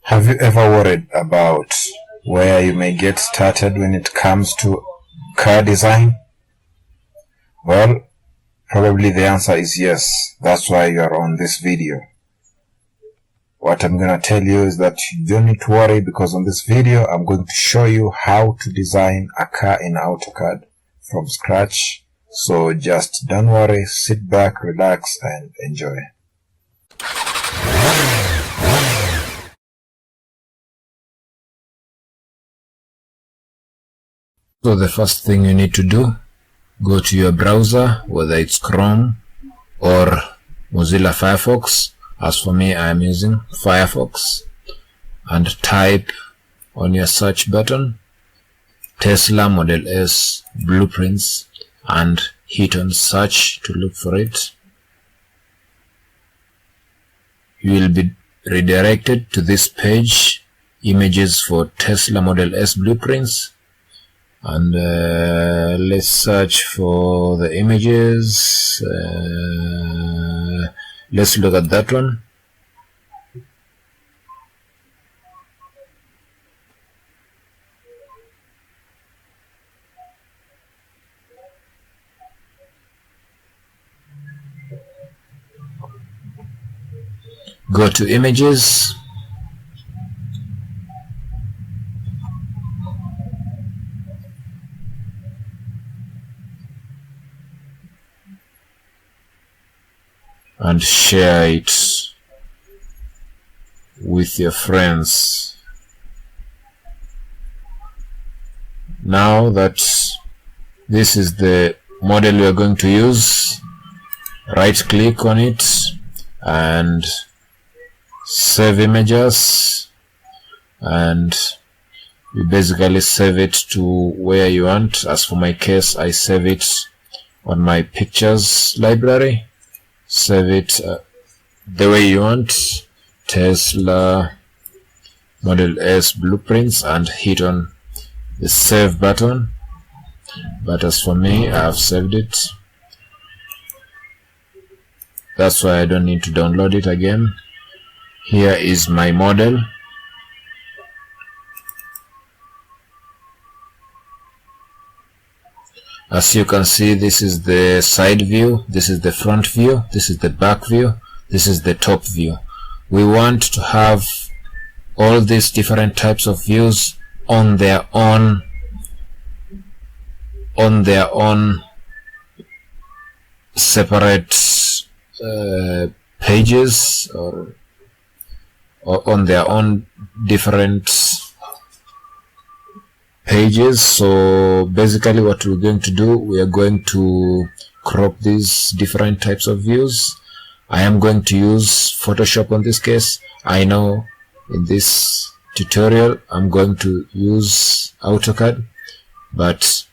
Have you ever worried about where you may get started when it comes to car design? Well, probably the answer is yes. That's why you are on this video. What I'm going to tell you is that you don't need to worry, because on this video I'm going to show you how to design a car in AutoCAD from scratch. So just don't worry, sit back, relax and enjoy. So the first thing you need to do, go to your browser, whether it's Chrome or Mozilla Firefox. As for me, I am using Firefox, and type on your search button Tesla Model S blueprints and hit on search to look for it. You will be redirected to this page, images for Tesla Model S blueprints, and let's search for the images. Let's look at that one. Go to images, and share it with your friends. Now that this is the model we are going to use, right click on it and save images, and you basically save it to where you want. As for my case, I save it on my pictures library. Save it the way you want, Tesla Model S blueprints, and hit on the save button. But as for me, I have saved it. That's why I don't need to download it again. Here is my model. As you can see, this is the side view, this is the front view, this is the back view, this is the top view. We want to have all these different types of views on their own separate pages, or on their own different pages. So basically what we're going to do, we are going to crop these different types of views. I am going to use Photoshop on this case. I know in this tutorial I'm going to use AutoCAD, but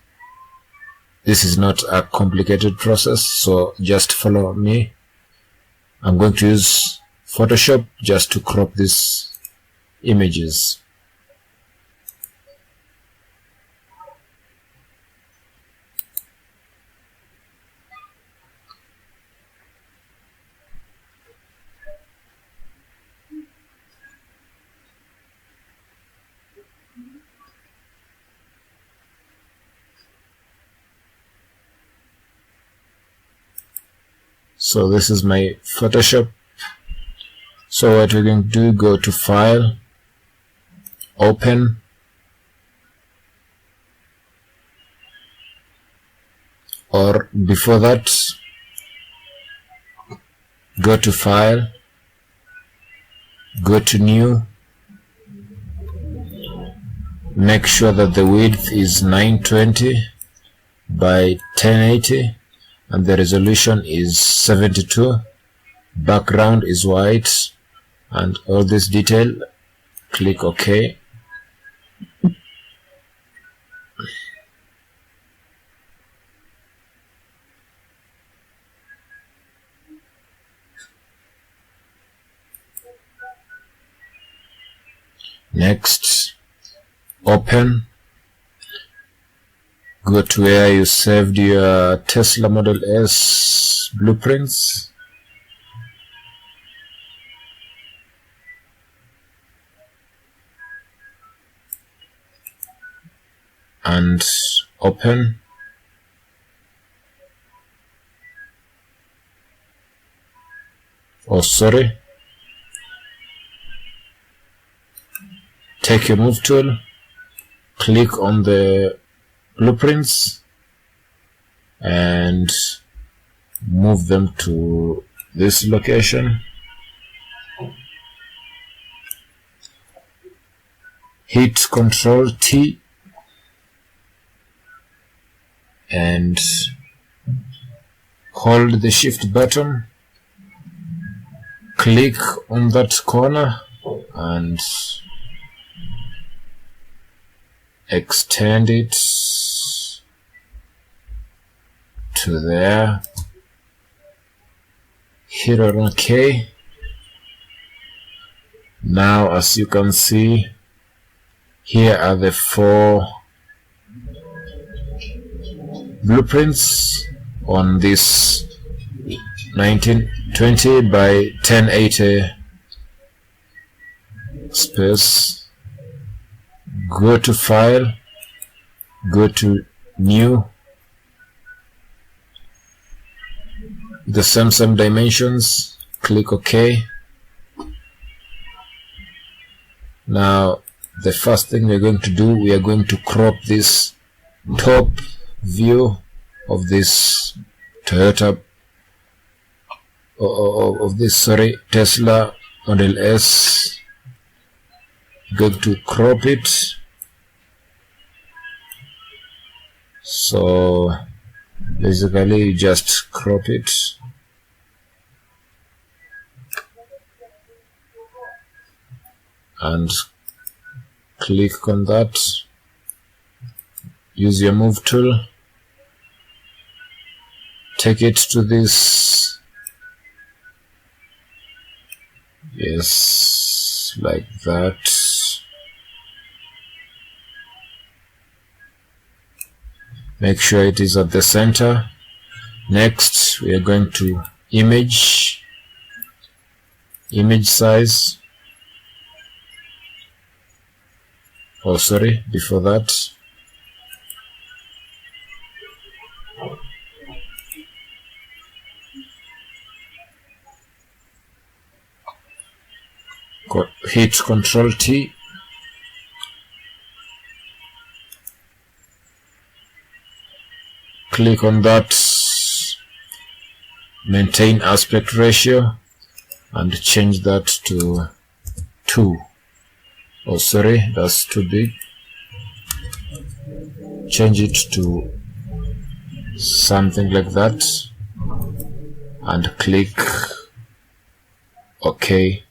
this is not a complicated process, so just follow me. I'm going to use Photoshop just to crop these images. So this is my Photoshop. So what we're going to do, go to File, Open, or before that, go to File, go to New, make sure that the width is 920 by 1080 and the resolution is 72, background is white, and all this detail. Click OK. Next, open. Go to where you saved your Tesla Model S blueprints. and open. Oh, sorry. Take your move tool, click on the blueprints and move them to this location. Hit Ctrl T and hold the shift button, click on that corner and extend it to there. Hit on OK. Now, as you can see, here are the 4 blueprints on this 1920 by 1080 space. Go to File, go to New, the same dimensions, click OK. Now the first thing we're going to do, we are going to crop this top view of this Tesla Model S. Going to crop it. So basically you just crop it and click on that. Use your move tool, take it to this, yes, like that. Make sure it is at the center. Next we are going to image size. Oh, sorry, before that, hit Ctrl T, click on that, maintain aspect ratio and change that to 2. Oh, sorry, that's too big. Change it to something like that and click OK.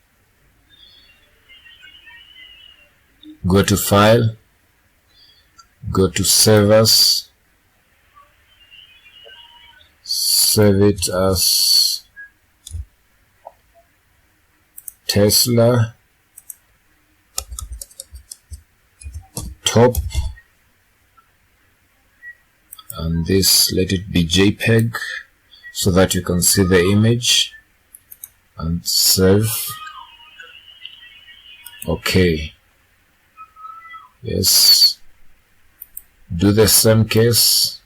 Go to File, go to Save As, save it as Tesla top, and this, let it be JPEG so that you can see the image, and save. OK. Yes, do the same case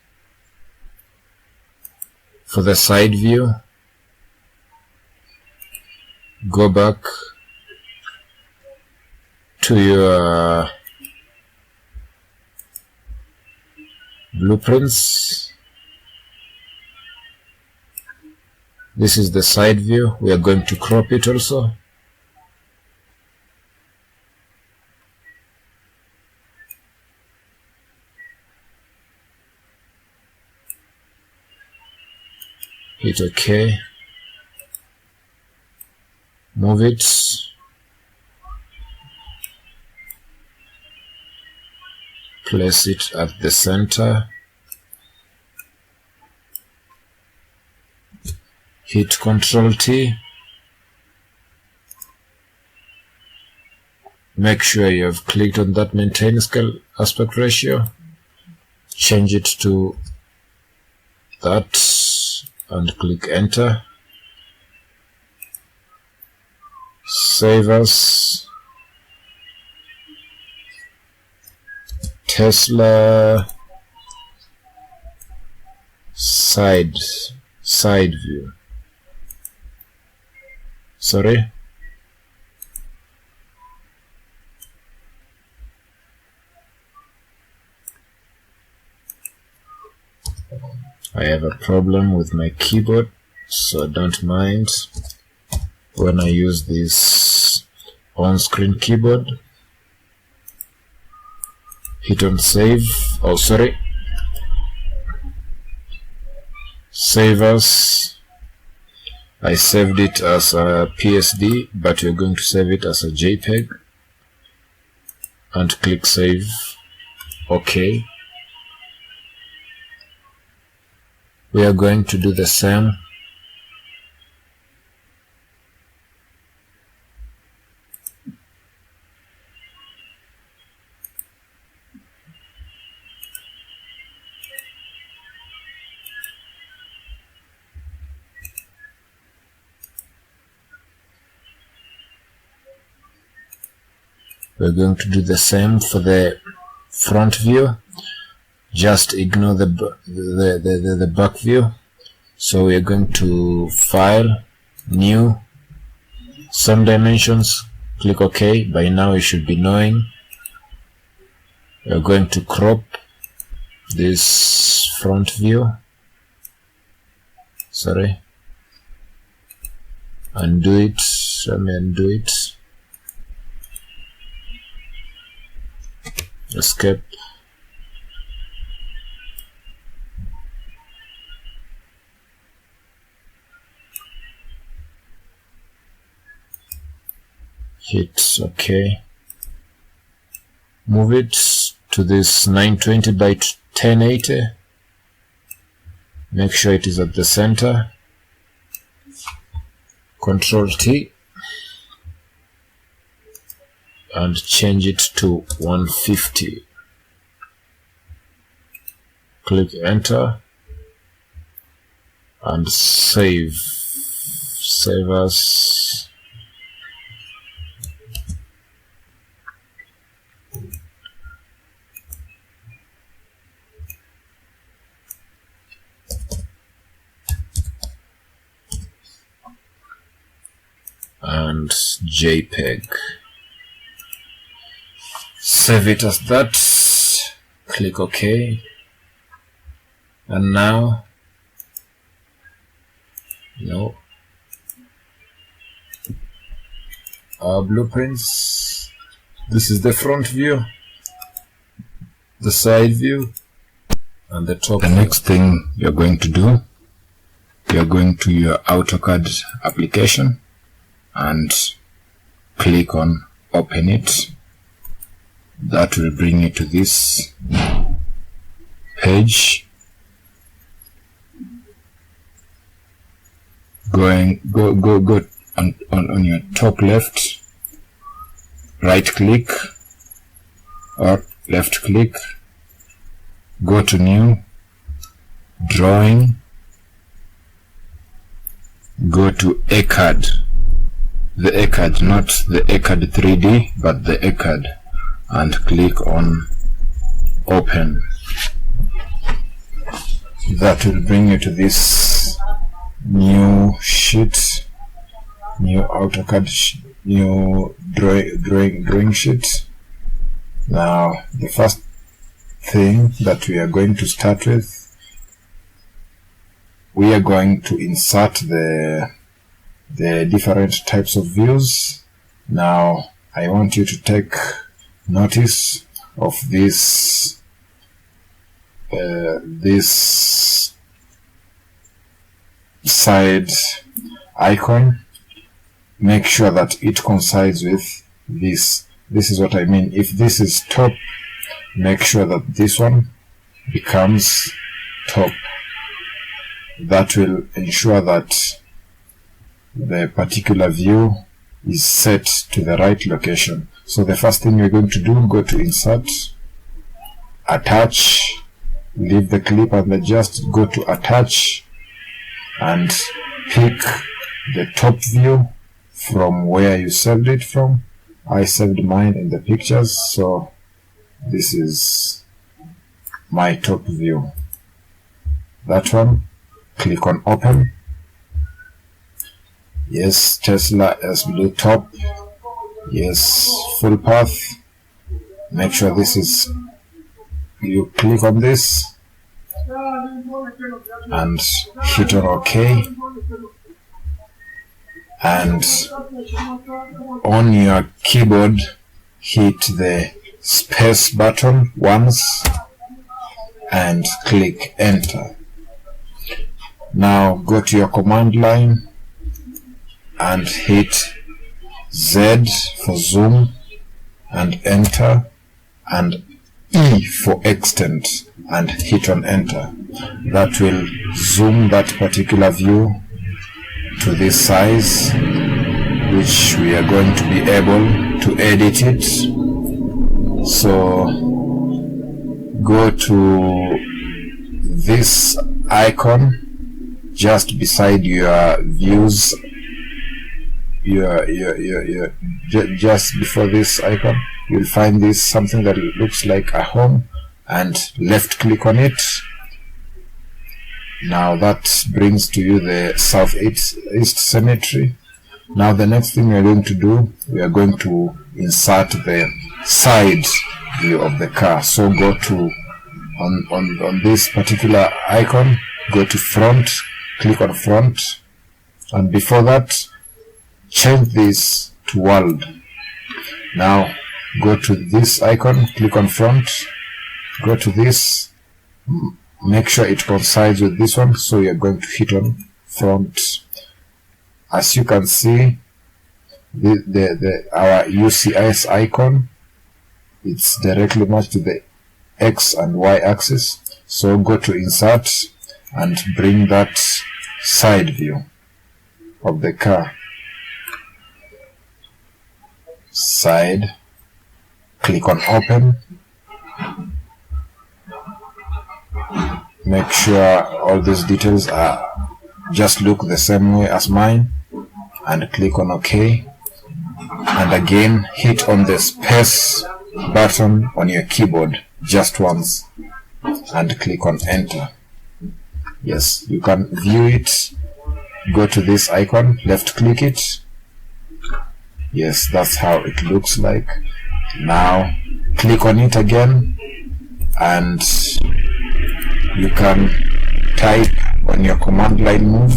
for the side view. Go back to your blueprints. This is the side view. We are going to crop it also. Hit OK. Move it. Place it at the center. Hit Ctrl T. Make sure you have clicked on that maintain scale aspect ratio. Change it to that and click enter. Save as Tesla side view. Sorry. I have a problem with my keyboard, so don't mind when I use this on-screen keyboard. Hit on save. Oh, sorry. Save as. I saved it as a PSD, but we're going to save it as a JPEG. And click save. OK. We are going to do the same. We're going to do the same for the front view. Just ignore the back view. So we are going to File, New, Same Dimensions, click OK. By now you should be knowing. We are going to crop this front view. Sorry. Undo it. Let me undo it. Escape. Hit OK. Move it to this 920 by 1080. Make sure it is at the center. Control T and change it to 150. Click enter and save as. And JPEG. Save it as that. Click OK. And now, our blueprints. This is the front view, the side view, and the top. The next thing you're going to do, you're going to your AutoCAD application and click on Open It. That will bring you to this page. Go on your top left, right click or left click, go to New, Drawing, go to AutoCAD. The AutoCAD, not the AutoCAD 3D, but the AutoCAD, and click on Open. That will bring you to this new sheet, new AutoCAD, new drawing sheet. Now, the first thing that we are going to start with, we are going to insert the different types of views. Now I want you to take notice of this this side icon. Make sure that it coincides with this. This is what I mean. If this is top, make sure that this one becomes top. That will ensure that the particular view is set to the right location. So the first thing we're going to do, go to Insert, Attach, leave the clip and then just go to Attach and pick the top view from where you saved it from. I saved mine in the pictures, so this is my top view. That one, click on open. Yes, Tesla S blue top. Yes, full path. Make sure this is, you click on this and hit on OK. And on your keyboard, hit the space button once and click enter. Now go to your command line and hit Z for zoom and enter, and E for extend and hit on enter. That will zoom that particular view to this size, which we are going to be able to edit it. So go to this icon just beside your views, just before this icon, you'll find this something that looks like a home, and left click on it. Now that brings to you the southeast symmetry. Now the next thing we are going to do, we are going to insert the side view of the car. So go to on this particular icon, go to front, click on front, and before that change this to world. Now go to this icon, click on front, go to this, make sure it coincides with this one, so you're going to hit on front. As you can see, our UCS icon, it's directly matched to the X and Y axis. So go to insert and bring that side view of the car. Side, click on open. Make sure all these details are just look the same way as mine, and click on OK. And again hit on the space button on your keyboard just once and click on enter. Yes, you can view it. Go to this icon, left click it. Yes, that's how it looks like. Now click on it again, and you can type on your command line move,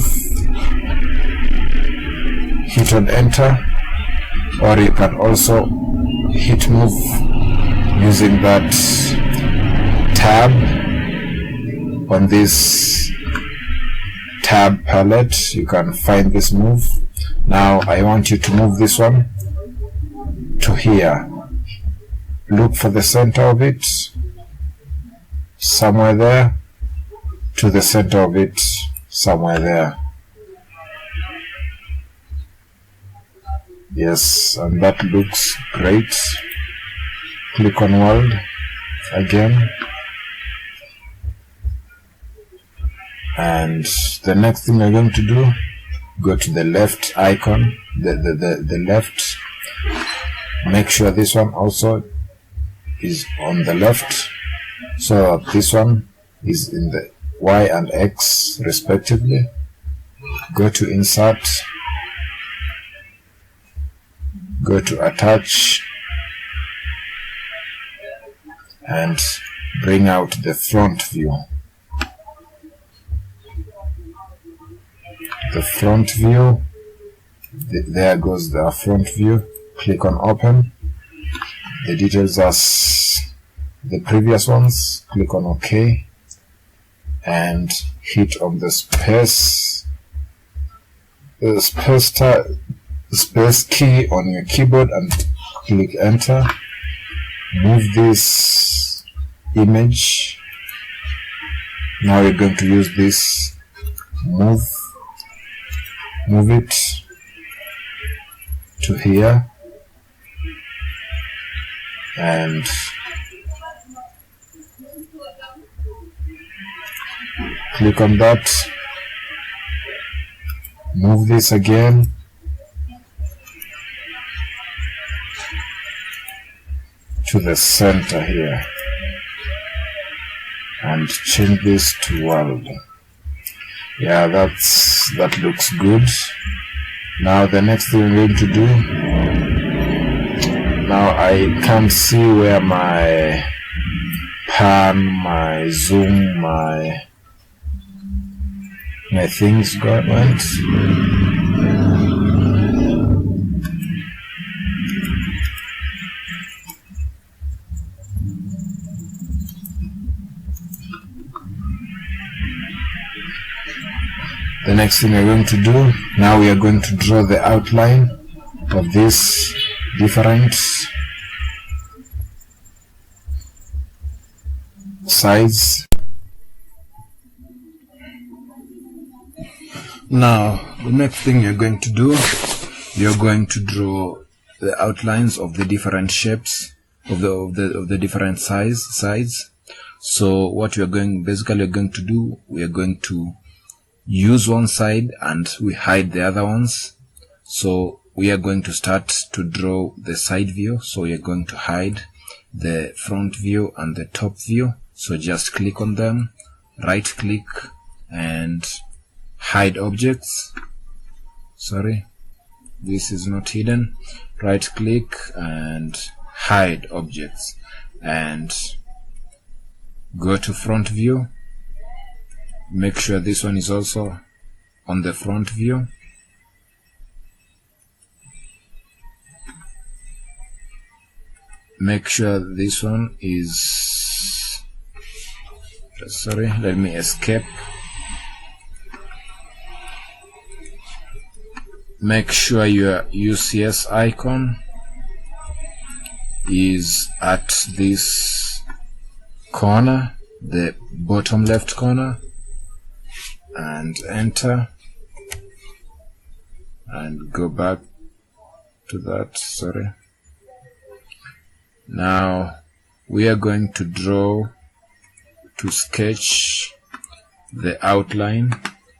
hit on enter, or you can also hit move using that tab on this tab palette. You can find this move. Now I want you to move this one to here. Look for the center of it, somewhere there, to the center of it, somewhere there. Yes, and that looks great. Click on world again, and the next thing we're going to do, go to the left icon, the left. Make sure this one also is on the left, so this one is in the Y and X respectively. Go to insert, go to attach, and bring out the front view. The front view, there goes the front view. Click on open. The details are the previous ones. Click on OK and hit on the space key on your keyboard and click enter. Move this image. Now you're going to use this move it to here, and click on that. Move this again to the center here. and change this to world. Yeah, that looks good. Now the next thing we're going to do, now I can't see where my pan, my zoom, my things went. The next thing we're going to do, now we are going to draw the outline of these different sides. Now the next thing you're going to do, you're going to draw the outlines of the different shapes of the different sides. So what we are going to do, we are going to use one side and we hide the other ones. So we are going to start to draw the side view. So we are going to hide the front view and the top view. So just click on them, right click and hide objects. Sorry, this is not hidden. Right click and hide objects and go to front view. Make sure this one is also on the front view. Make sure this one is, sorry, let me escape. Make sure your UCS icon is at this corner, the bottom left corner, and enter and go back to that. Sorry. Now we are going to sketch the outline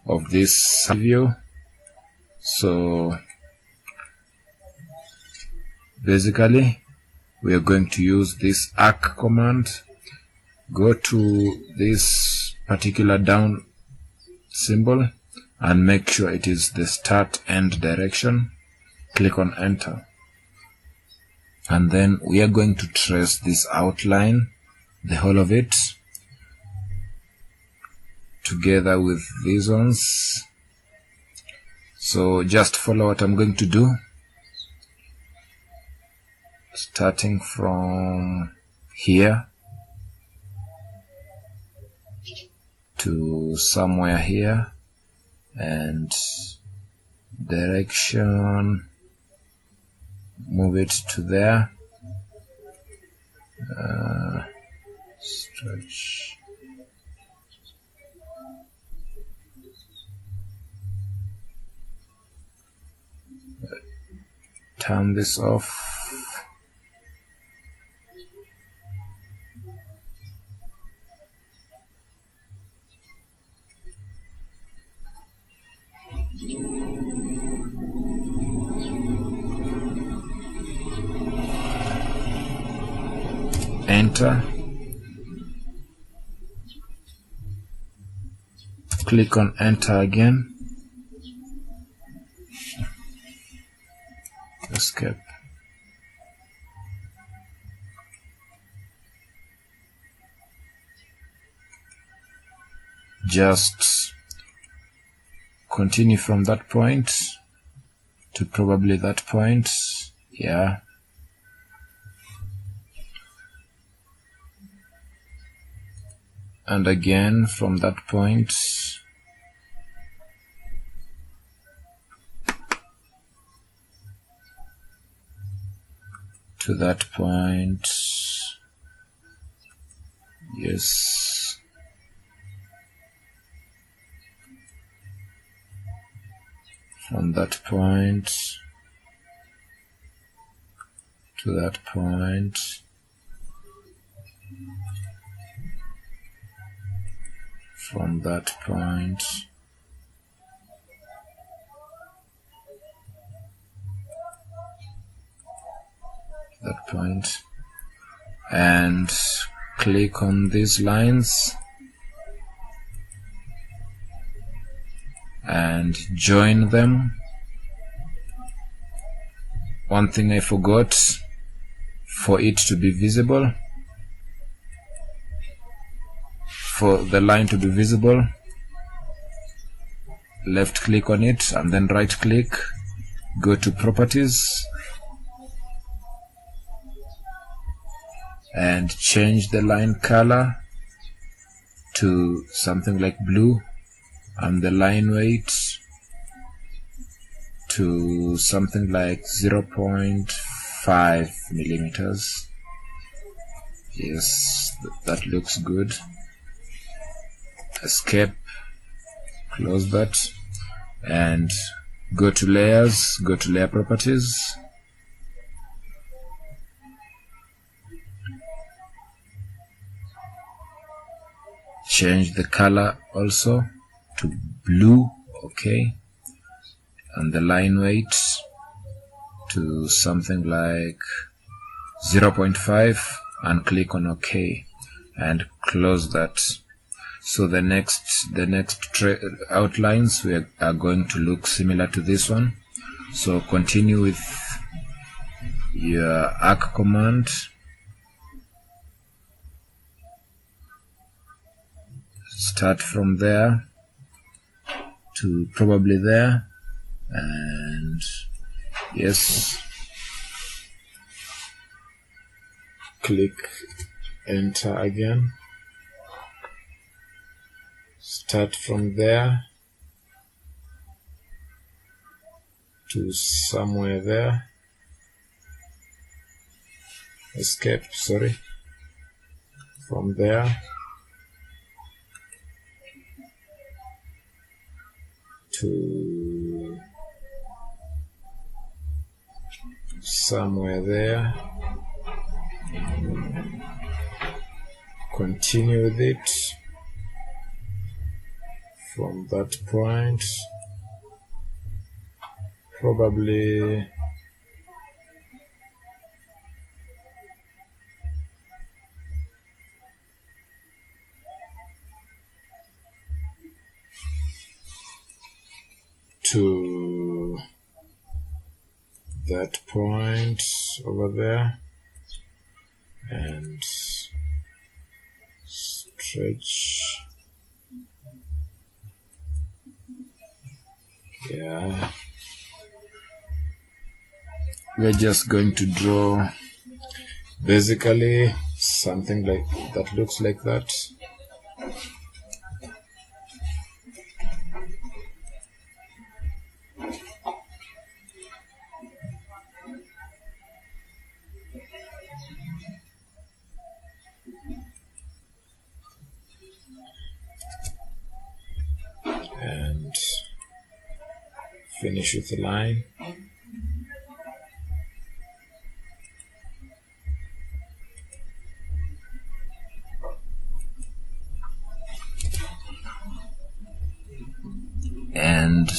of this view. So basically we are going to use this arc command. Go to this particular down symbol and make sure it is the start end direction. Click on enter, and then we are going to trace this outline, the whole of it, together with these ones. So just follow what I'm going to do, starting from here to somewhere here, and direction, move it to there, stretch, turn this off. Enter. Click on enter again. Escape. Just continue from that point to probably that point. Yeah. And again from that point to that point. Yes. From that point to that point. From that point to that point, and click on these lines and join them. One thing I forgot, for it to be visible, for the line to be visible, left click on it and then right click, go to properties and change the line color to something like blue and the line weight to something like 0.5 millimeters. Yes, that looks good. Escape, close that, and go to layers, go to layer properties, change the color also to blue, okay, and the line weight to something like 0.5 and click on OK and close that. So the next outlines are going to look similar to this one. So continue with your arc command. Start from there to probably there, and yes, click enter again. Start from there to somewhere there. Escape, sorry. From there to somewhere there. Continue with it from that point, probably to that point over there and stretch. Yeah, we're just going to draw basically something like that, looks like that. And finish with the line. And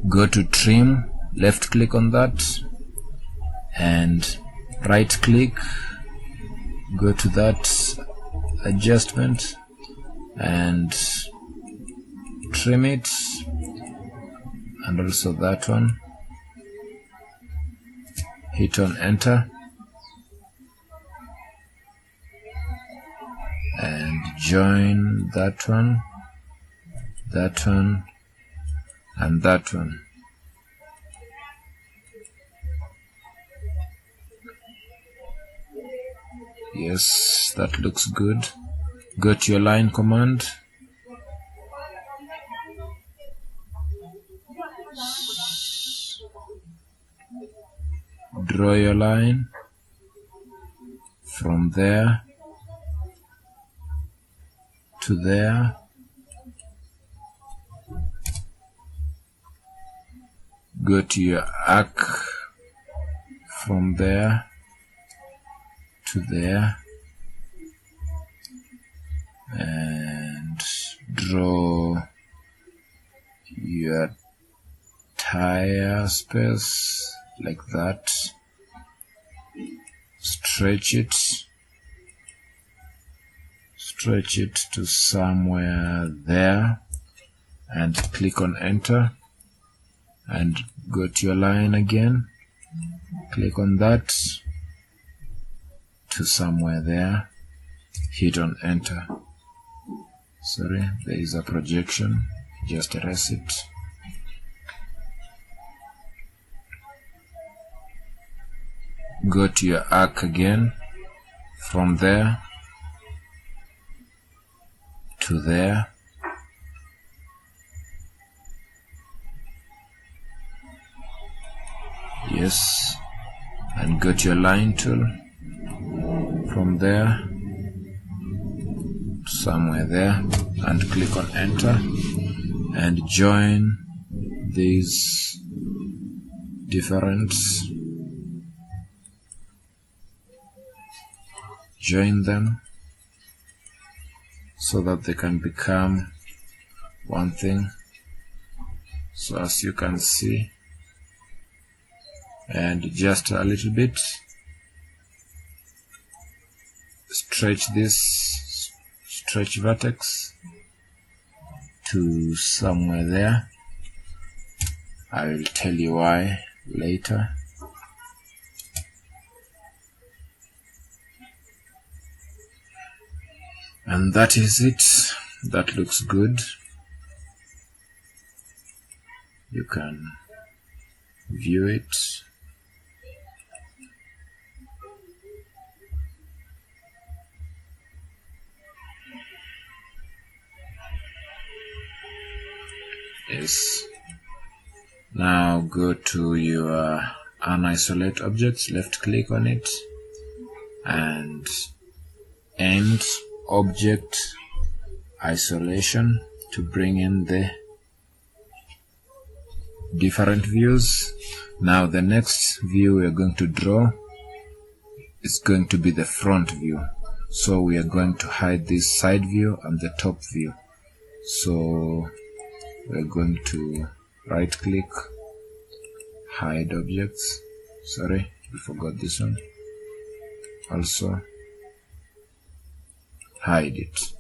go to trim, left click on that and right click, go to that adjustment and trim it, and also that one, hit on enter and join that one, and that one. Yes, that looks good. Go to your line command, draw your line from there to there, go to your arc from there to there and draw your tire space like that, stretch it to somewhere there and click on enter, and go to your line again, click on that to somewhere there, hit on enter. Sorry, there is a projection, just erase it. Go to your arc again, from there to there, yes, and go to your line tool, from there somewhere there, and click on enter, and join these different, join them so that they can become one thing. So as you can see, and just a little bit stretch this, stretch vertex to somewhere there. I will tell you why later. And that is it. That looks good. You can view it. Yes. Now go to your unisolate objects, left click on it, and end object isolation to bring in the different views. Now the next view we are going to draw is going to be the front view. So we are going to hide this side view and the top view. So we're going to right click, hide objects. Sorry, we forgot this one. Also hide it.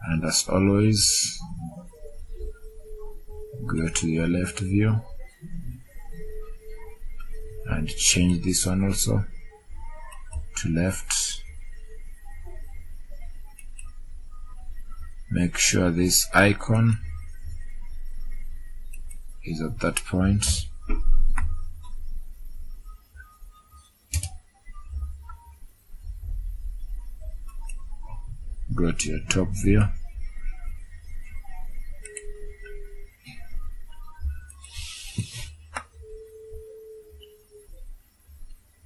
And as always, go to your left view and change this one also to left. Make sure this icon is at that point. Go to your top view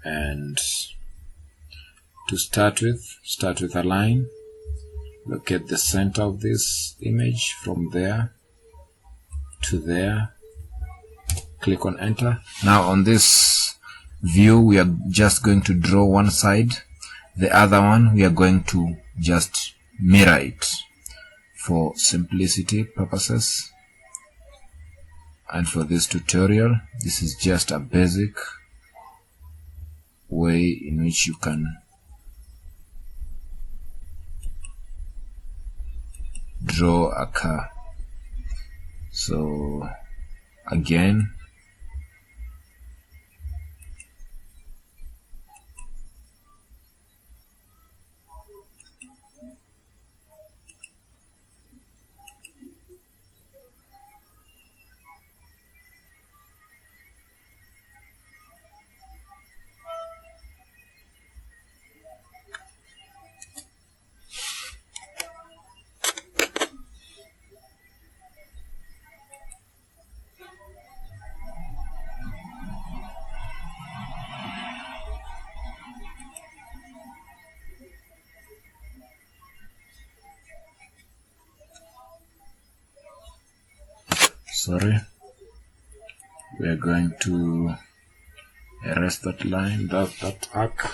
and to start with a line. Locate the center of this image from there to there. Click on enter. Now on this view we are just going to draw one side. The other one we are going to just mirror it for simplicity purposes. And for this tutorial, this is just a basic way in which you can draw a car. So again, we are going to erase that line, that arc.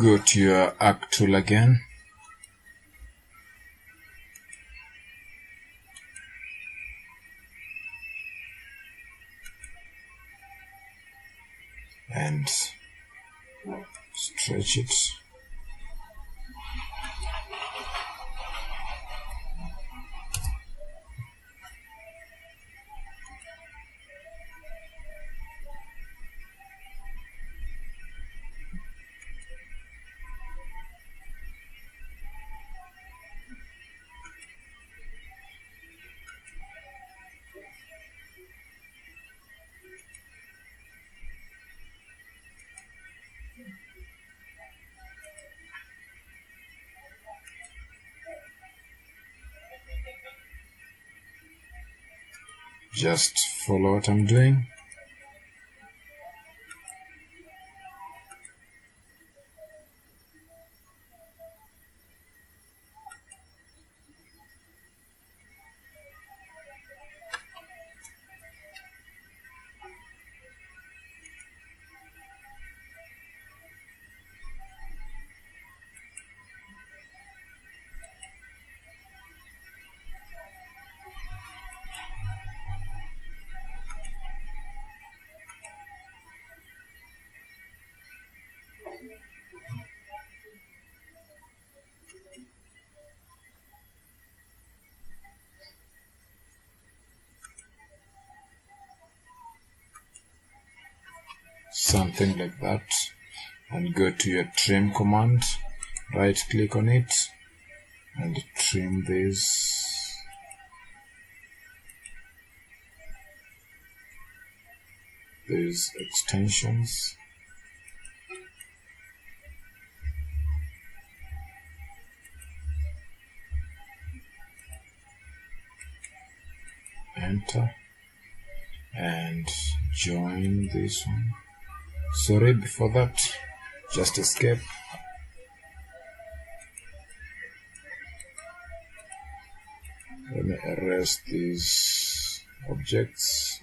Go to your arc tool again and stretch it. Just follow what I'm doing. Something like that, and go to your trim command, right click on it and trim these extensions. Enter and join this one. Sorry, before that, just escape. Let me erase these objects.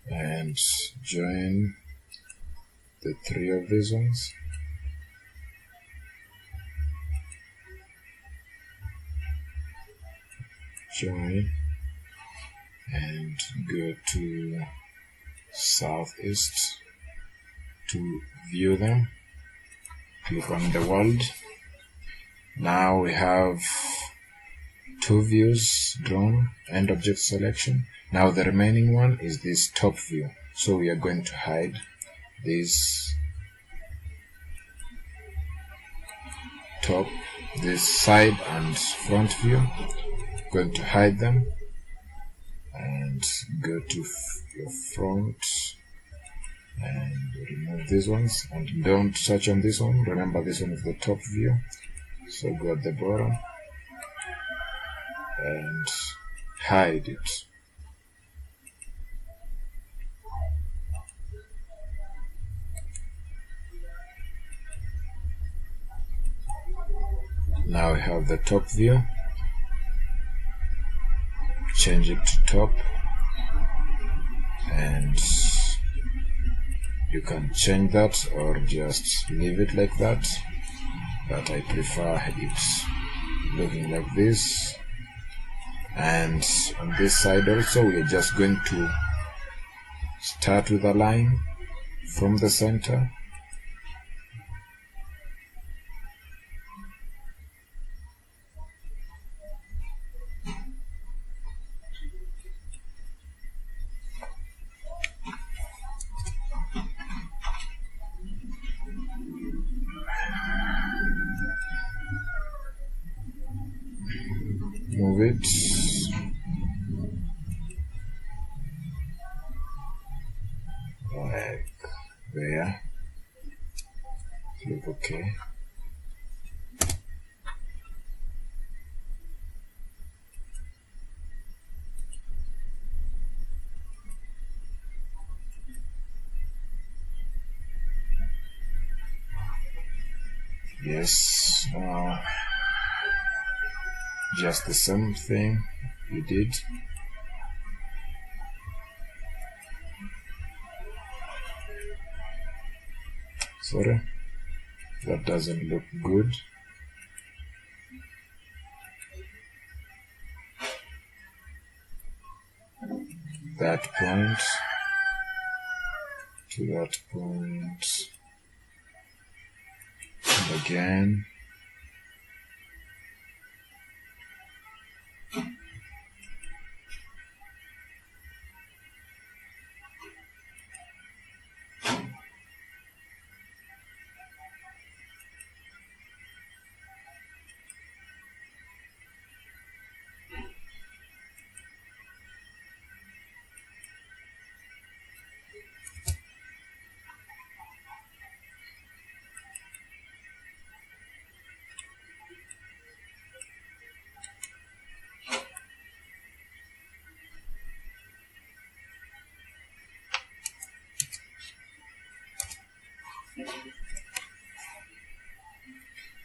And join the three of these ones. Join and go to southeast to view them. Click on the world. Now we have two views drawn and object selection. Now the remaining one is this top view. So we are going to hide this top, this side and front view. Going to hide them and go to your front and remove these ones, and don't touch on this one. Remember, this one is the top view, so go at the bottom and hide it. Now we have the top view. Change it to top, and you can change that or just leave it like that, but I prefer it looking like this. And on this side also, we are just going to start with a line from the center. Move it like there. Click OK. Yes, just the same thing you did. Sorry, that doesn't look good. that point to that point, and again.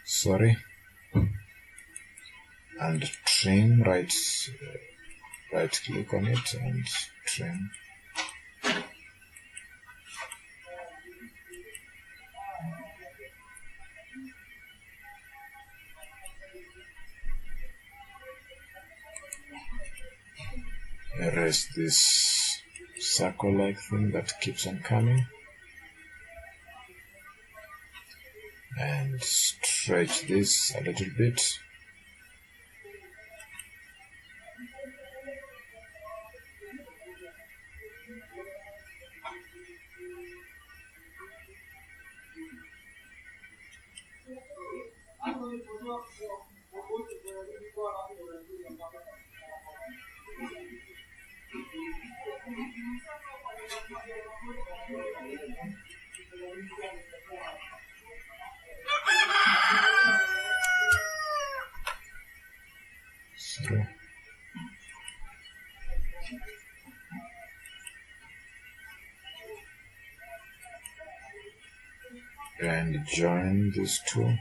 Sorry, and trim, right click on it and trim. Erase this circle-like thing that keeps on coming, and stretch this a little bit. So, and join these two.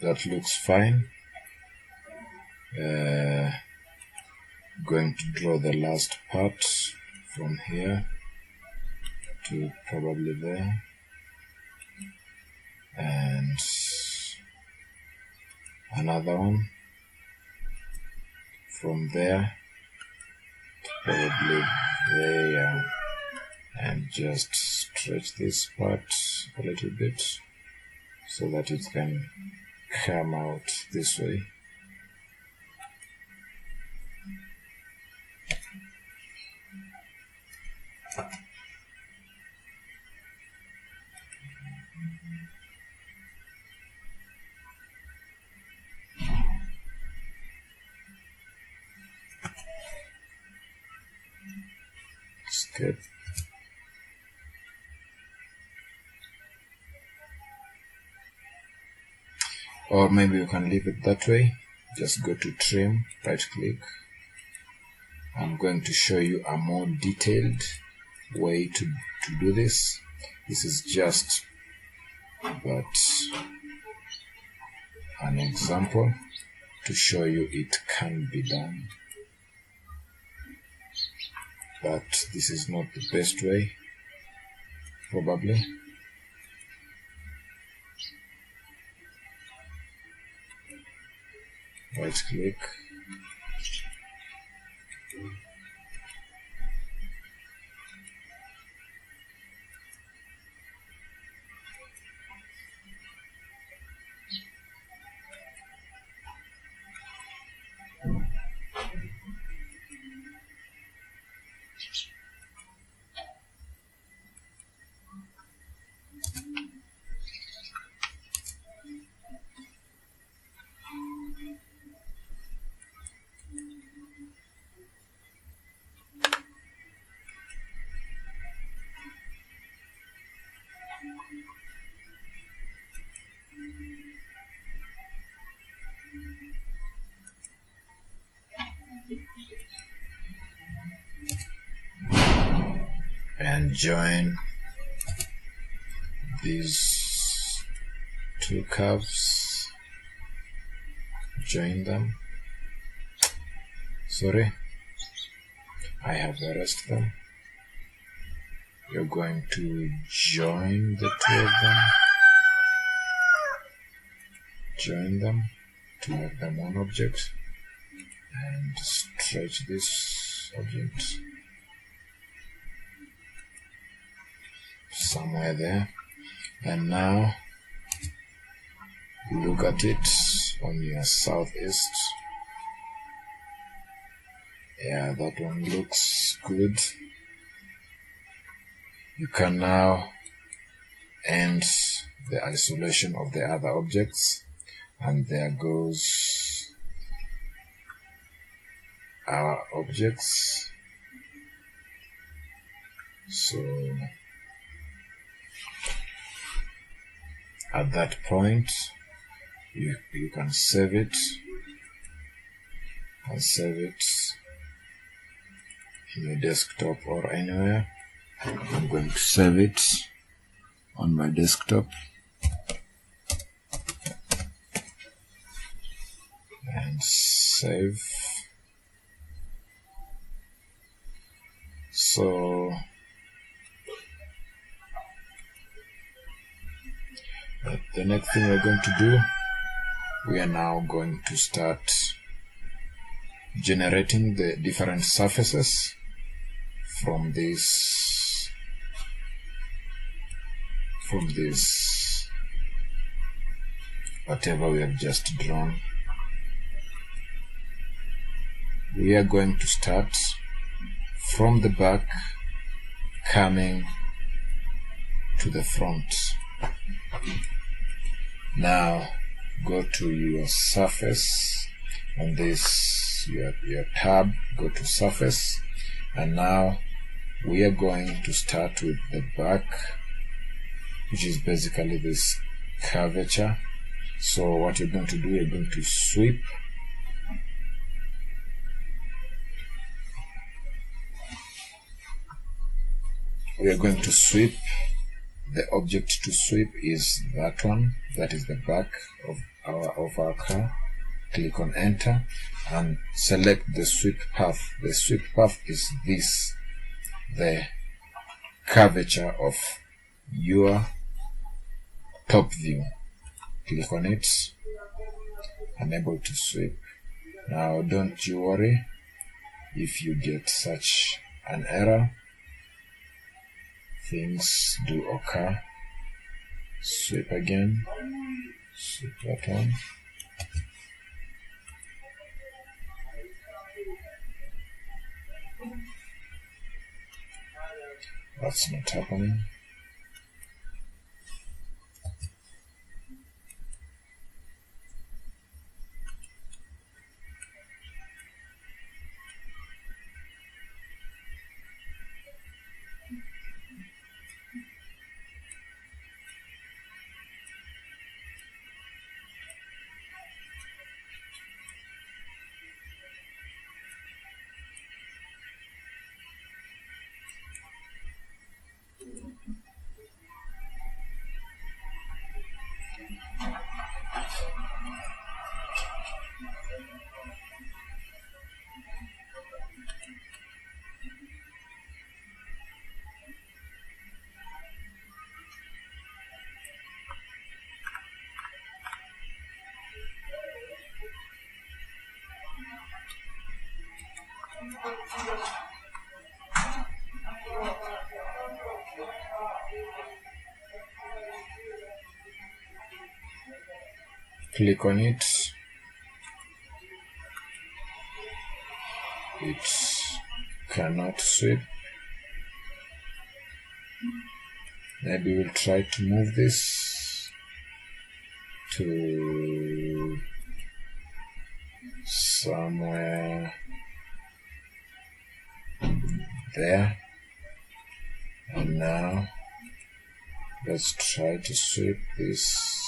That looks fine. Going to draw the last part from here to probably there, and another one from there to probably there, and just stretch this part a little bit so that it can come out this way. Escape. Or maybe you can leave it that way. Just go to trim, right click. I'm going to show you a more detailed way to do this. This is just but an example to show you it can be done. But this is not the best way, probably. right click, and join these two curves. Join them. Sorry, I have erased them. You're going to join the two of them. Join them to make them one object, and stretch this object somewhere there. And now look at it on your southeast. Yeah, that one looks good. You can now end the isolation of the other objects, and there goes our objects. So at that point you can save it, and save it in your desktop or anywhere. I'm going to save it on my desktop and save. So the next thing we're going to do, we are now going to start generating the different surfaces from this whatever we have just drawn. We are going to start from the back, coming to the front. Now go to your surface, on this your tab, go to surface, and now we are going to start with the back, which is basically this curvature. So what you're going to do, you're going to sweep. We are going to sweep. The object to sweep is that one, that is the back of our car. Click on enter and select the sweep path. The sweep path is this, the curvature of your top view. Click on it, enable to sweep. Now don't you worry if you get such an error. Things do occur. Sweep again, sweep that one. That's not happening. click on it. It cannot sweep. Maybe we'll try to move this to somewhere there. And now let's try to sweep this.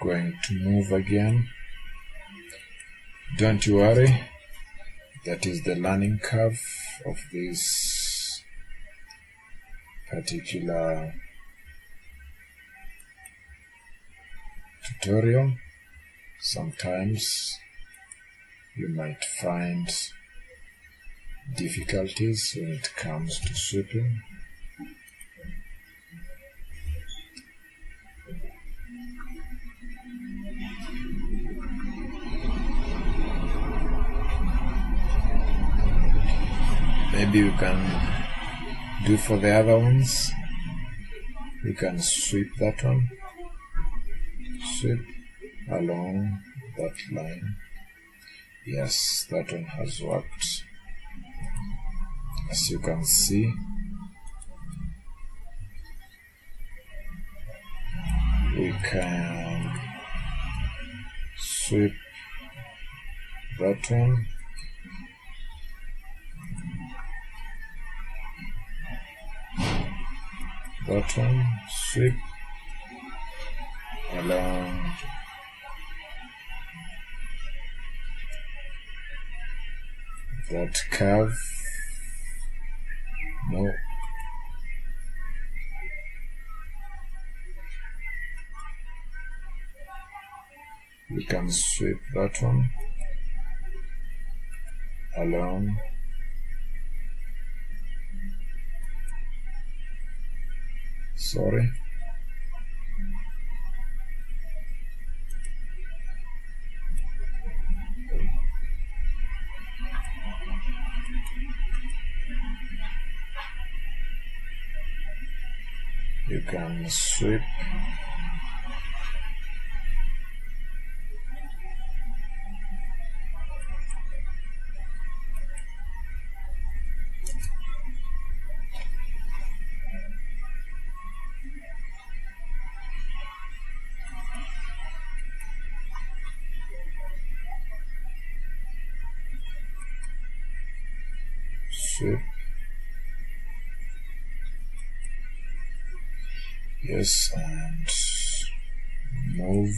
Going to move again. Don't you worry, that is the learning curve of this particular tutorial. Sometimes you might find difficulties when it comes to sweeping. Maybe we can do for the other ones. We can sweep that one, sweep along that line. Yes, that one has worked. As you can see, we can sweep that one, that one, sweep along that curve. No. We can sweep that one along. Sorry. You can sweep sweep. Yes, and move.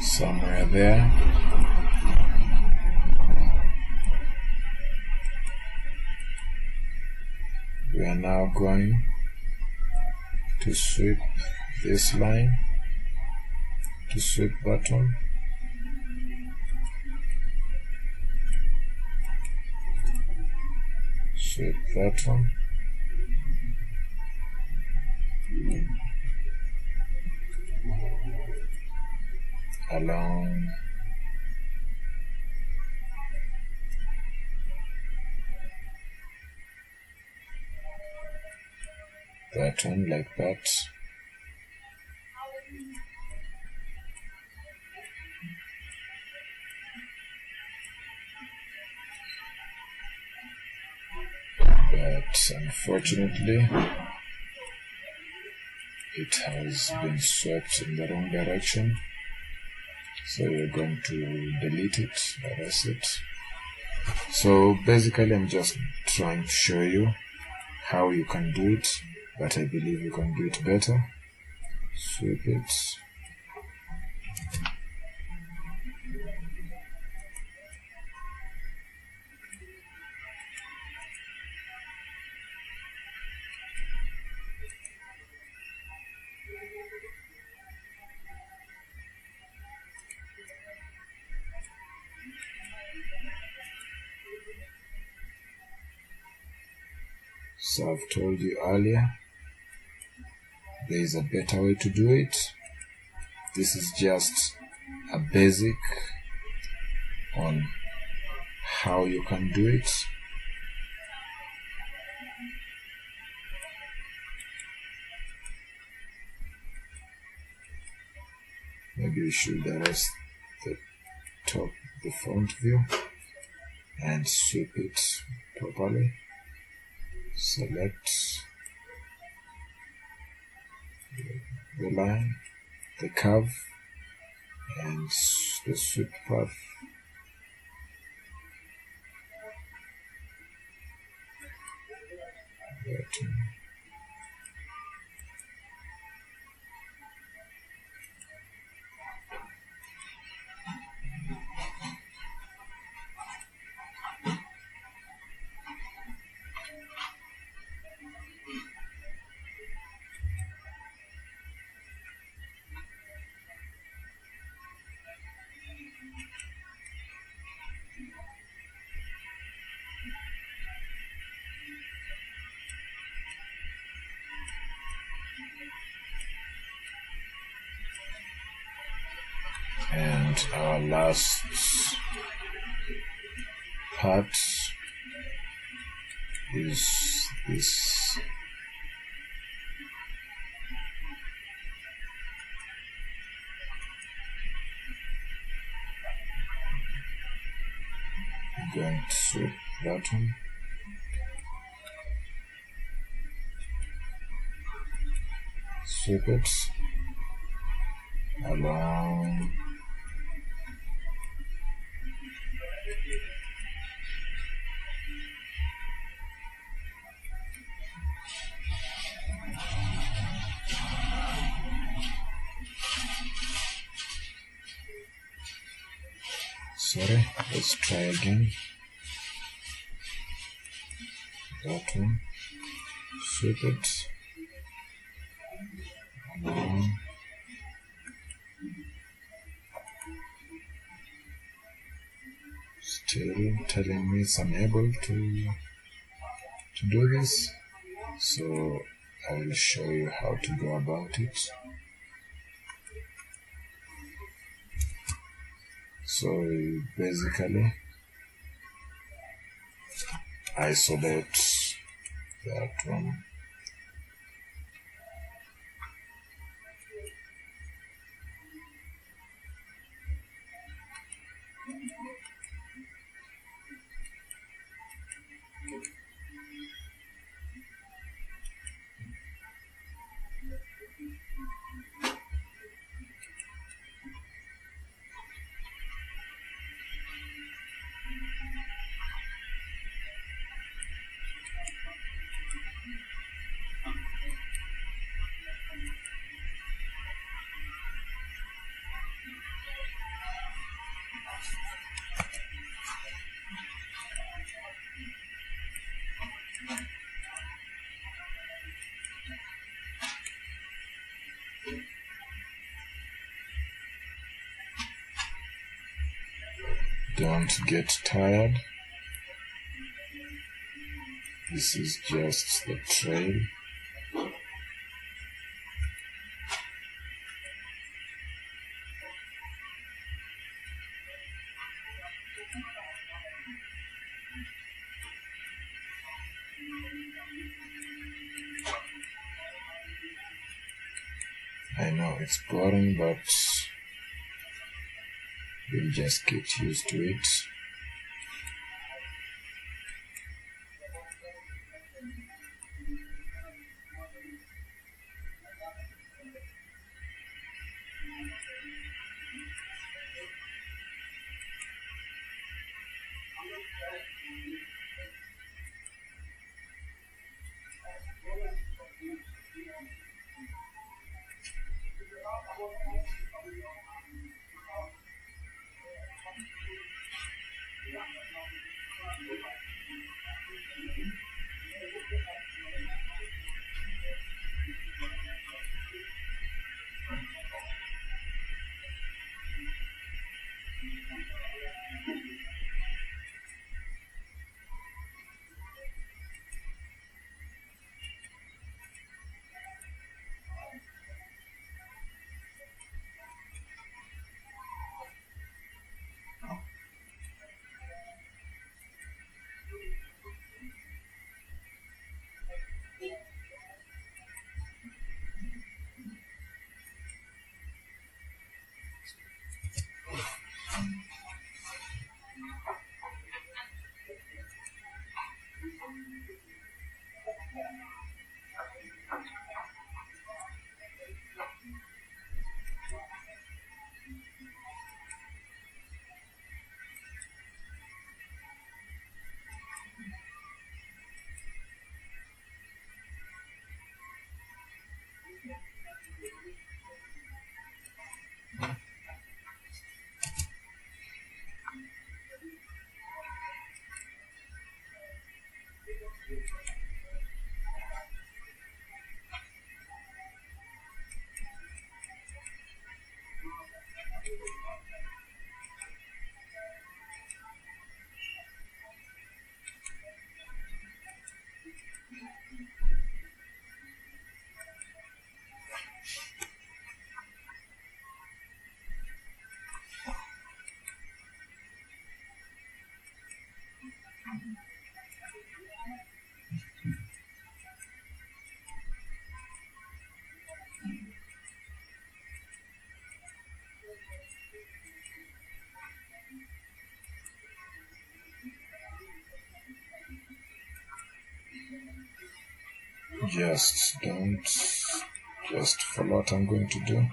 Somewhere there. We are now going to sweep this line, to sweep button, sweep that one, along that one like that. But unfortunately, it has been swept in the wrong direction. So we're going to delete it, erase it. So basically I'm just trying to show you how you can do it, but I believe you can do it better. Sweep it. So I've told you earlier, there is a better way to do it. This is just a basic on how you can do it. Maybe we should erase the top, the front view, and sweep it properly. Select the line, the curve, and the sweep path. And our last part is this. I'm going to sweep that one. Sweep it along sorry, let's try again. That one, sweep it along. Still telling me it's unable to do this, so I will show you how to go about it. So basically isolate that one. Don't get tired. This is just the trail. I know it's boring, but we'll just get used to it. just follow what I'm going to do.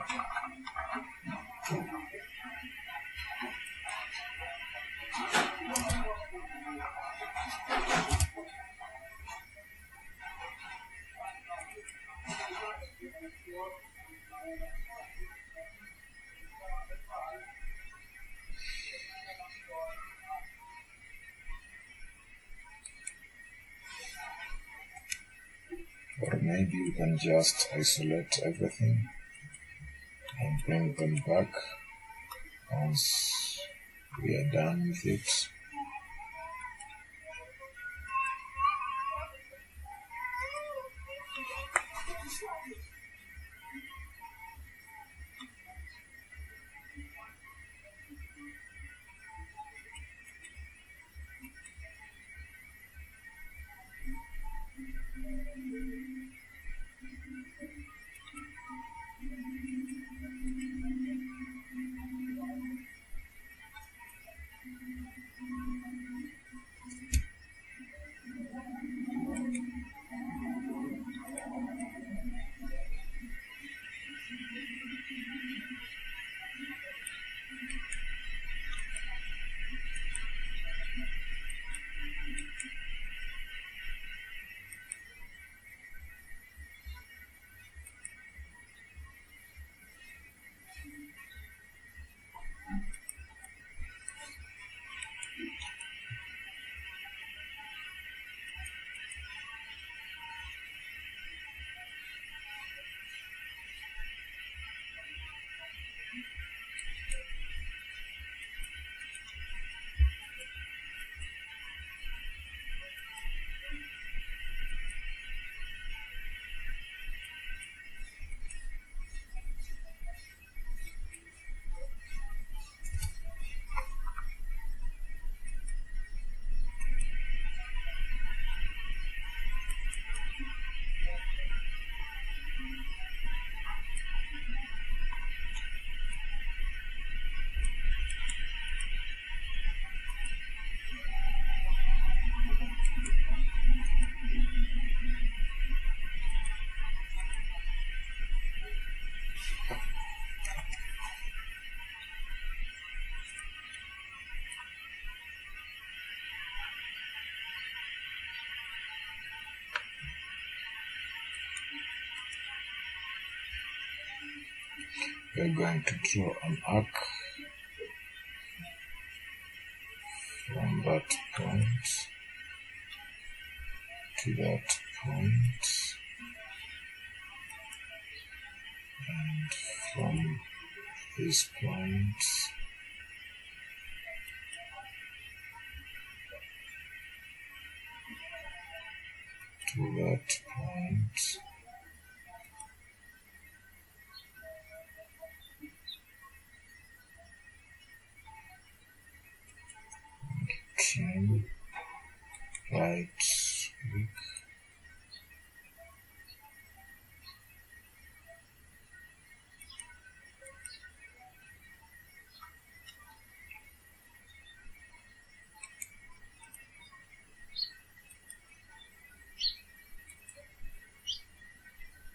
Or maybe you can just isolate everything and bring them back once we are done with it. We're going to draw an arc from that point to that point, and from this point to that point. Okay, right click.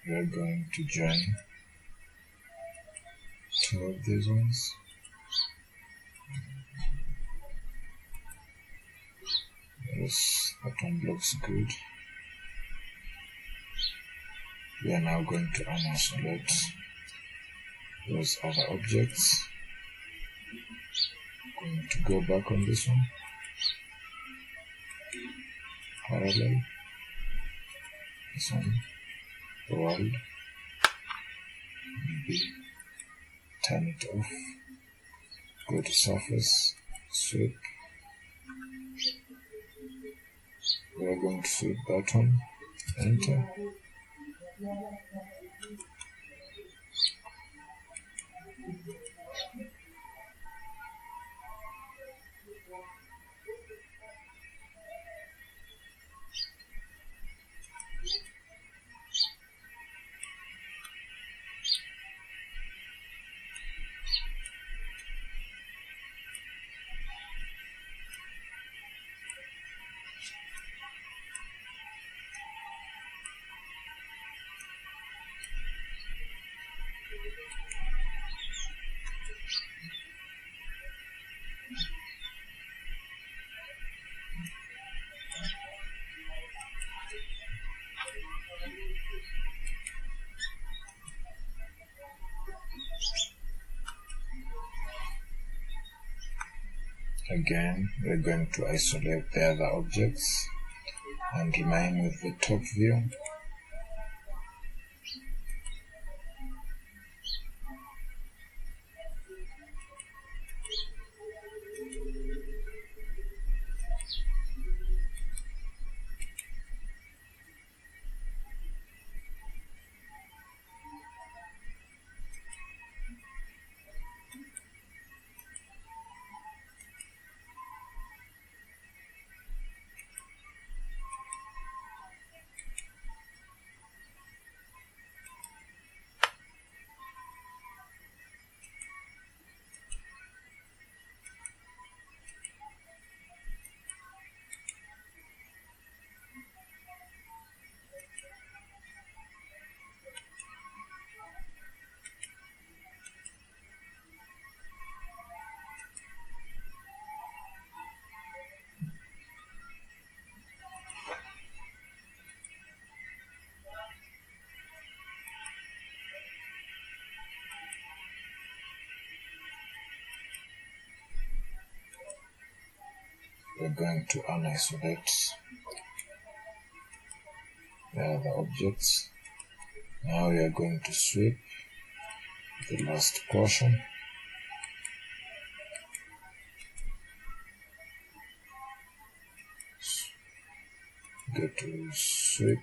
We are going to join two of these ones. Yes, that one looks good. We are now going to unisolate those other objects. Going to go back on this one, parallel, this one, the world, maybe turn it off, go to surface, sweep. We are going to sweep that one, enter. Again, we're going to isolate the other objects and remain with the top view. We're going to unisolate the other objects. Now we are going to sweep the last portion. Go to sweep.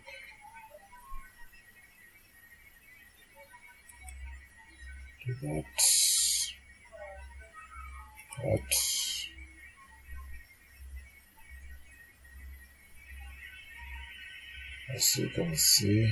Do that. As you can see,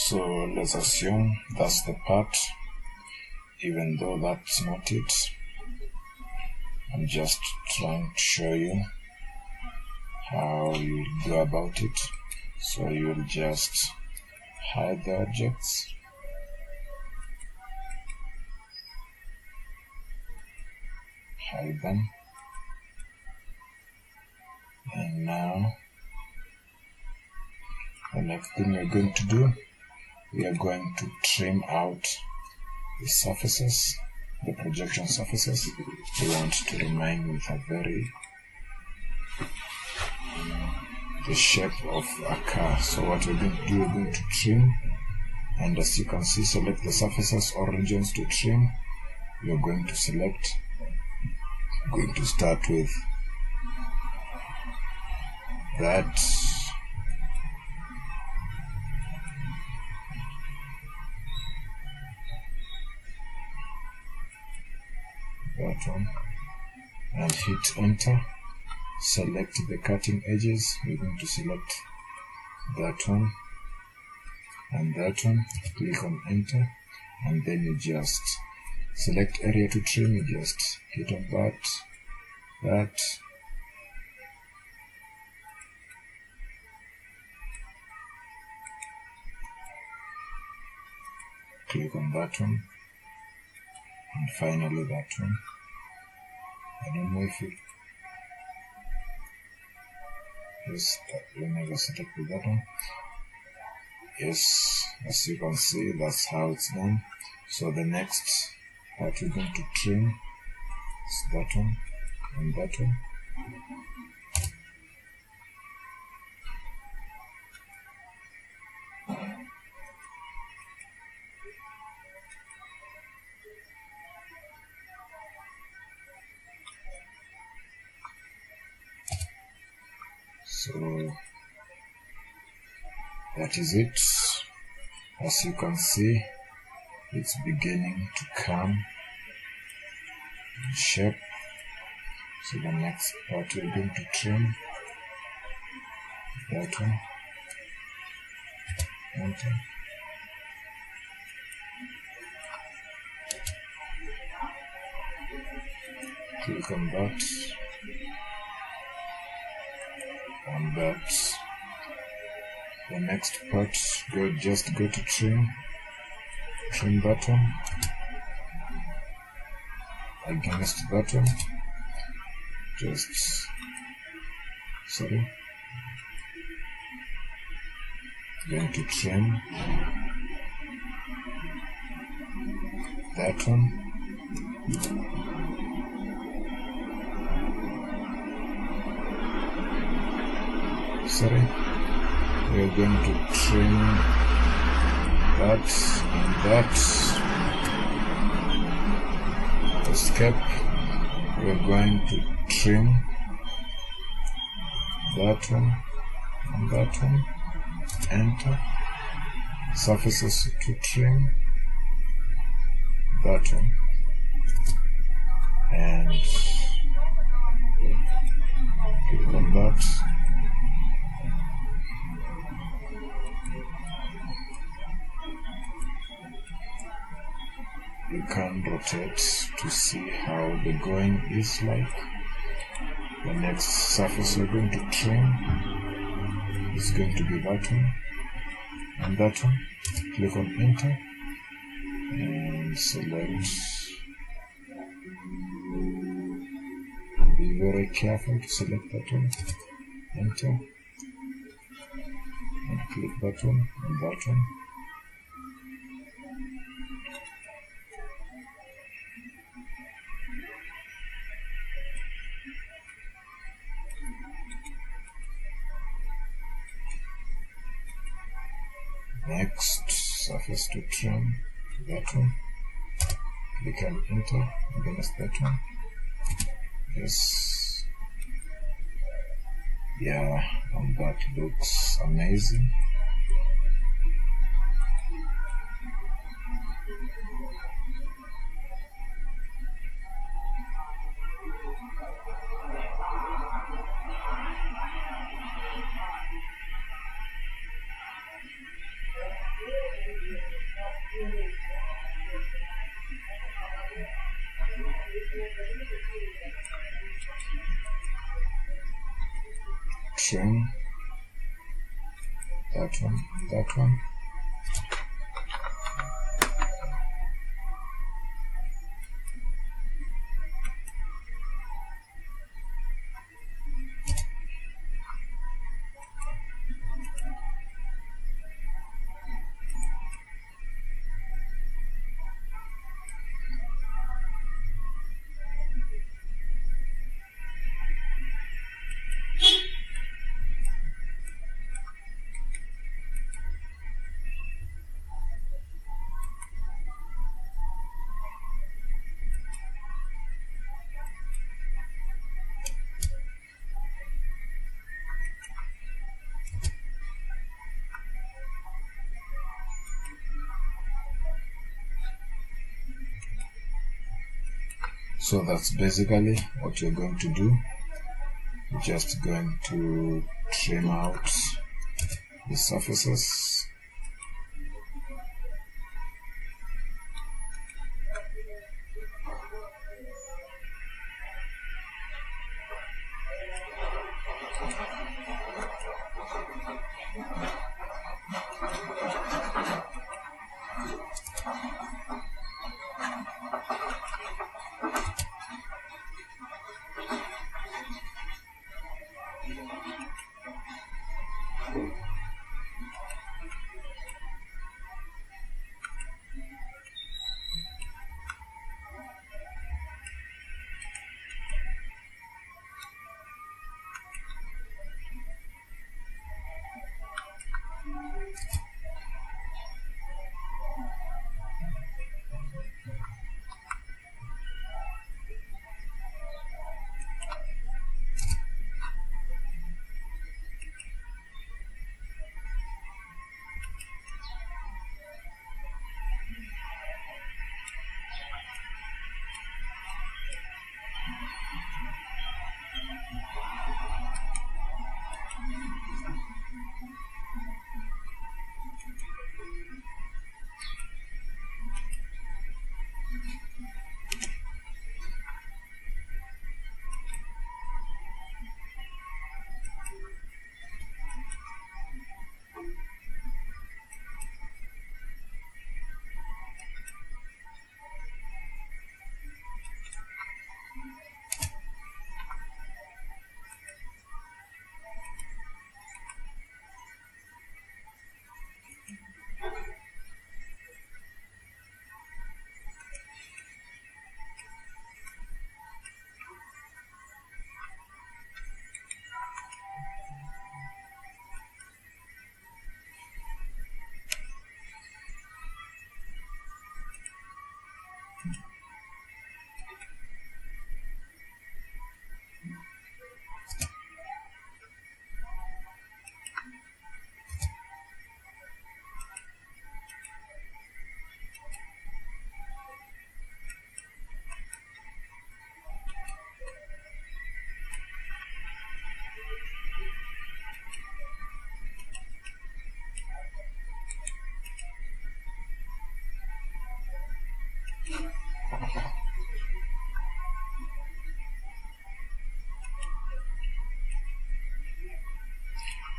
So let's assume that's the part, even though that's not it. I'm just trying to show you how you go about it. So you'll just hide the objects, hide them, and now the next thing we're going to do, we are going to trim out the surfaces, the projection surfaces. We want to remain with the shape of a car. So what we're going to do, we're going to trim, and as you can see, select the surfaces or regions to trim. We're going to select, going to start with that one, and hit enter. Select the cutting edges. We're going to select that one and that one. Click on enter, and then you just select area to trim. You just hit on that, click on that one, and finally that one. I don't know if it is, we never select that one. Yes, as you can see, that's how it's done. So the next part we're going to trim is that one and that one. So that is it. As you can see, it's beginning to come in shape. So the next part we're going to trim that one, enter. Click on that and that. The next part, just go to trim that one against that one. Going to trim that one. We're going to trim that and that. Escape. We're going to trim that one and that one. Enter. Surfaces to trim that one, and click on that. You can rotate to see how the going is like. The next surface we're going to trim is going to be that one and that one. Click on enter and select. Be very careful to select that one, enter, and click that one and that one. Next surface to trim, that one. Click and enter against that one. Yes. Yeah, and that looks amazing. trim that one. So that's basically what you're going to do. You're just going to trim out the surfaces.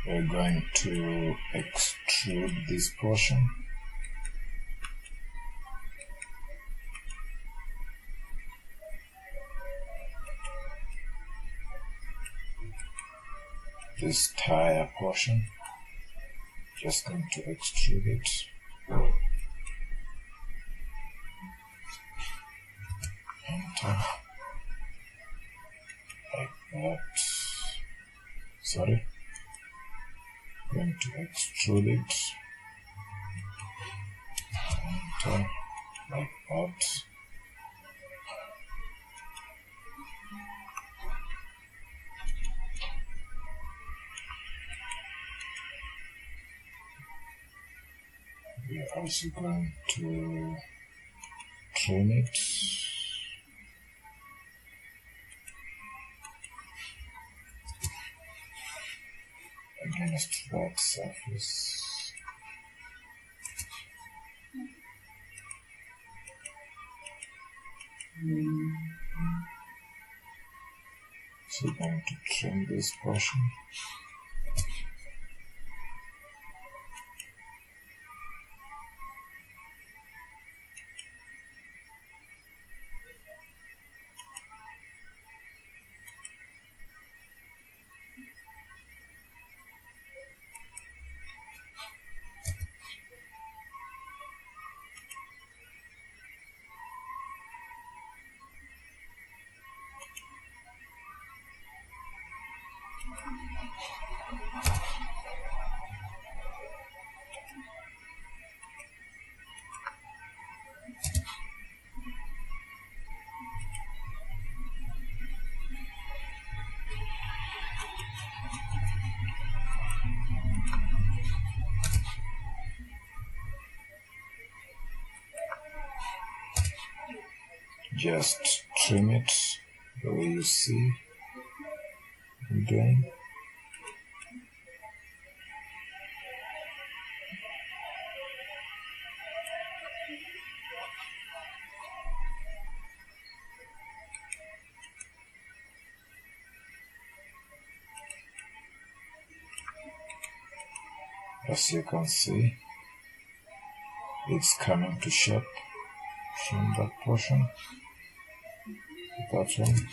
We're going to extrude this portion. This tire portion, just going to extrude it. Enter. Like that. Sorry. Going to extrude it. Enter. Like that. We are also going to trim it. Against that surface. So we're going to trim this portion. just trim it the way you see I'm doing. As you can see, it's coming to shape from that portion, that one.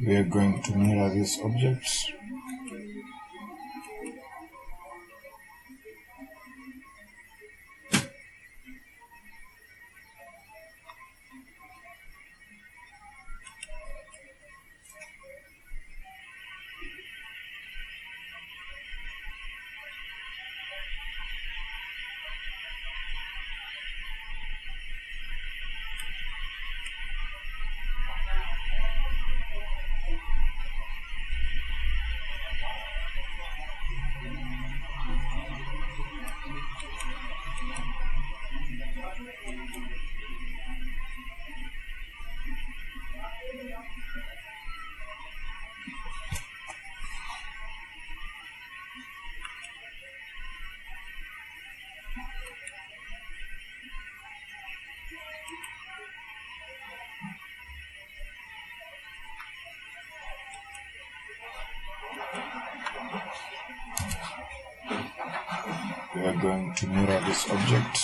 We are going to mirror these objects. We are going to mirror this object.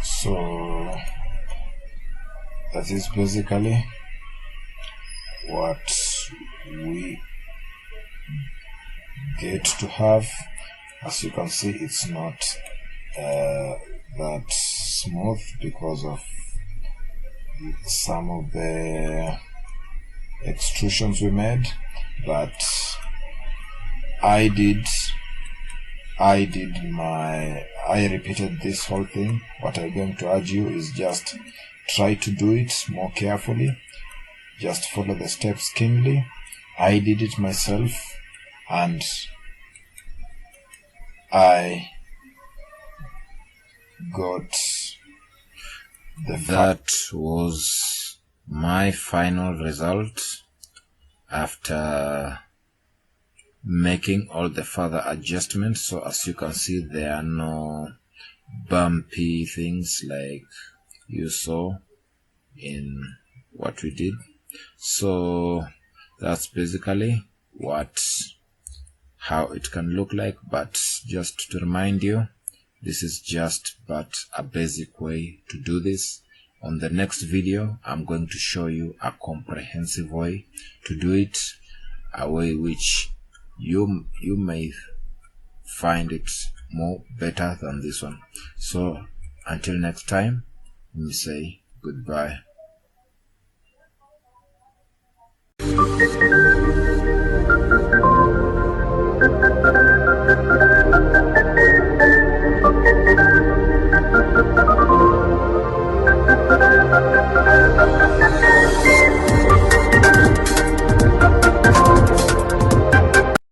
So that is basically what we get to have. As you can see, it's not that smooth because of some of the extrusions we made, but I repeated this whole thing. What I'm going to urge you is just try to do it more carefully. Just follow the steps keenly I did it myself, and I got that was my final result after making all the further adjustments. So as you can see, there are no bumpy things like you saw in what we did. So that's basically how it can look like. But just to remind you, this is just but a basic way to do this. On the next video, I'm going to show you a comprehensive way to do it, a way which you may find it more better than this one. So until next time, let me say goodbye.